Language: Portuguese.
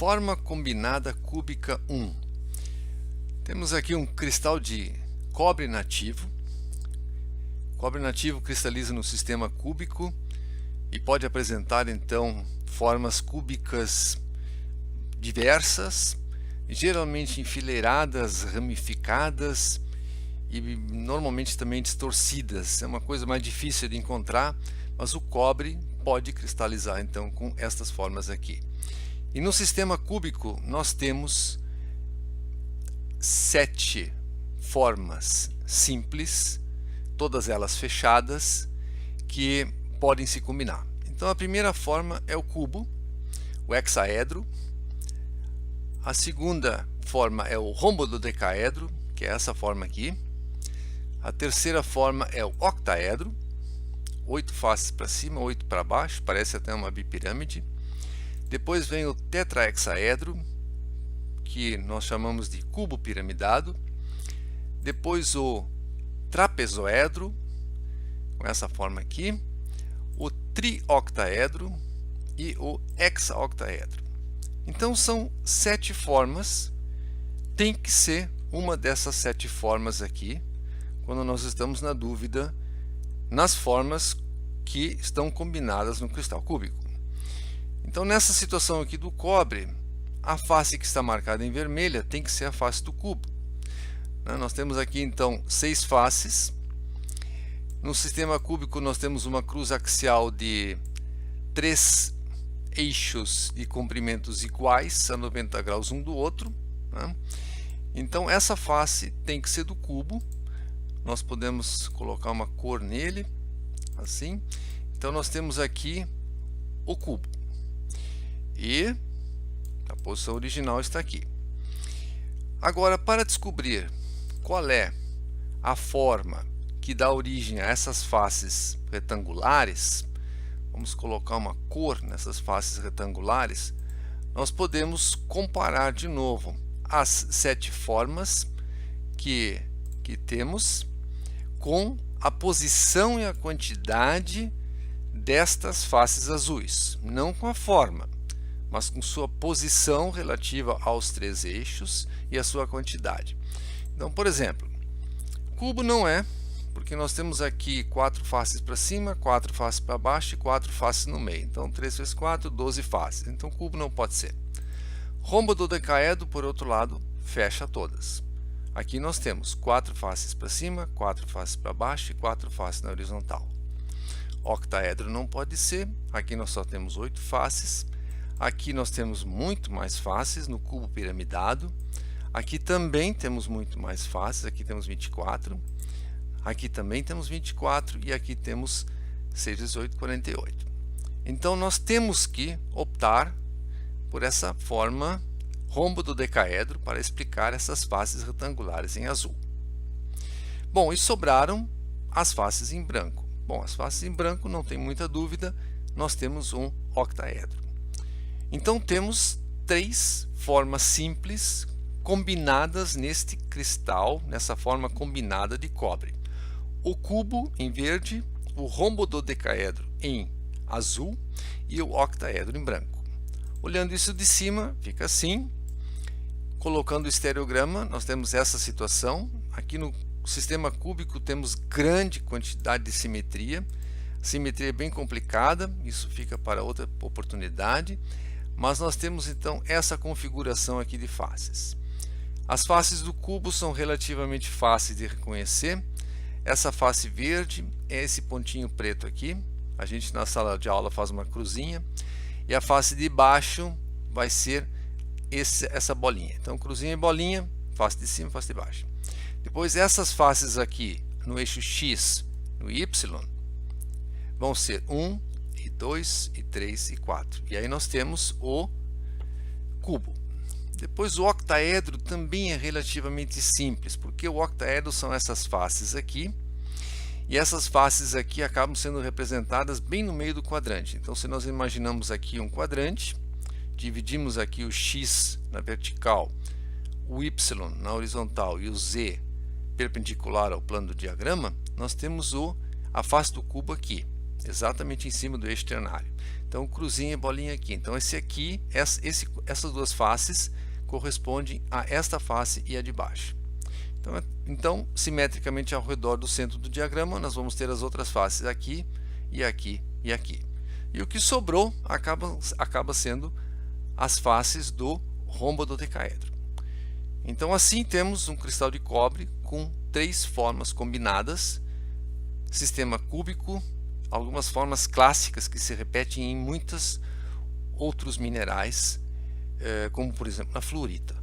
Forma combinada cúbica 1. Temos aqui um cristal de cobre nativo. Cobre nativo cristaliza no sistema cúbico e pode apresentar então formas cúbicas diversas, geralmente enfileiradas, ramificadas e normalmente também distorcidas. É uma coisa mais difícil de encontrar, mas o cobre pode cristalizar então com estas formas aqui. E no sistema cúbico nós temos 7 formas simples, todas elas fechadas, que podem se combinar. Então a primeira forma é o cubo, o hexaedro. A segunda forma é o rombododecaedro, que é essa forma aqui. A terceira forma é o octaedro, 8 faces para cima, 8 para baixo, parece até uma bipirâmide. Depois vem o tetrahexaedro, que nós chamamos de cubo piramidado. Depois o trapezoedro, com essa forma aqui. O trioctaedro e o hexaoctaedro. Então são 7 formas, tem que ser uma dessas 7 formas aqui, quando nós estamos na dúvida nas formas que estão combinadas no cristal cúbico. Então nessa situação aqui do cobre, a face que está marcada em vermelha tem que ser a face do cubo. Nós temos aqui então 6 faces. No sistema cúbico nós temos uma cruz axial de 3 eixos de comprimentos iguais a 90 graus um do outro. Então essa face tem que ser do cubo. Nós podemos colocar uma cor nele, assim. Então nós temos aqui o cubo. E a posição original está aqui. Agora, para descobrir qual é a forma que dá origem a essas faces retangulares, vamos colocar uma cor nessas faces retangulares, nós podemos comparar de novo as 7 formas que temos com a posição e a quantidade destas faces azuis, não com a forma, mas com sua posição relativa aos 3 eixos e a sua quantidade. Então, por exemplo, cubo não é, porque nós temos aqui 4 faces para cima, 4 faces para baixo e 4 faces no meio. Então 3 vezes 4, 12 faces. Então cubo não pode ser. Rombododecaedro, por outro lado, fecha todas. Aqui nós temos 4 faces para cima, 4 faces para baixo e 4 faces na horizontal. Octaedro não pode ser. Aqui nós só temos 8 faces. Aqui nós temos muito mais faces no cubo piramidado. Aqui também temos muito mais faces. Aqui temos 24. Aqui também temos 24 e aqui temos 6 vezes 8, 48. Então nós temos que optar por essa forma rombododecaedro para explicar essas faces retangulares em azul. Bom, e sobraram as faces em branco. Bom, as faces em branco, não tem muita dúvida, nós temos um octaedro. Então temos 3 formas simples combinadas neste cristal, nessa forma combinada de cobre. O cubo em verde, o rombododecaedro em azul e o octaedro em branco. Olhando isso de cima, fica assim. Colocando o estereograma, nós temos essa situação. Aqui no sistema cúbico temos grande quantidade de simetria. A simetria é bem complicada, isso fica para outra oportunidade. Mas nós temos então essa configuração aqui de faces. As faces do cubo são relativamente fáceis de reconhecer. Essa face verde é esse pontinho preto aqui. A gente na sala de aula faz uma cruzinha. E a face de baixo vai ser essa bolinha. Então cruzinha e bolinha, face de cima, face de baixo. Depois essas faces aqui no eixo X, no Y, vão ser 1, e 2, e 3, e 4. E aí nós temos o cubo. Depois o octaedro também é relativamente simples, porque o octaedro são essas faces aqui, e essas faces aqui acabam sendo representadas bem no meio do quadrante. Então se nós imaginamos aqui um quadrante, dividimos aqui o X na vertical, o Y na horizontal e o Z perpendicular ao plano do diagrama, nós temos a face do cubo aqui. exatamente em cima do eixo ternário. Então cruzinha e bolinha aqui. Então essas duas faces correspondem a esta face e a de baixo. Então, simetricamente ao redor do centro do diagrama, nós vamos ter as outras faces aqui e aqui e aqui. E o que sobrou acaba sendo as faces do rombododecaedro. Então assim temos um cristal de cobre com 3 formas combinadas, sistema cúbico, algumas formas clássicas que se repetem em muitos outros minerais, como por exemplo na fluorita.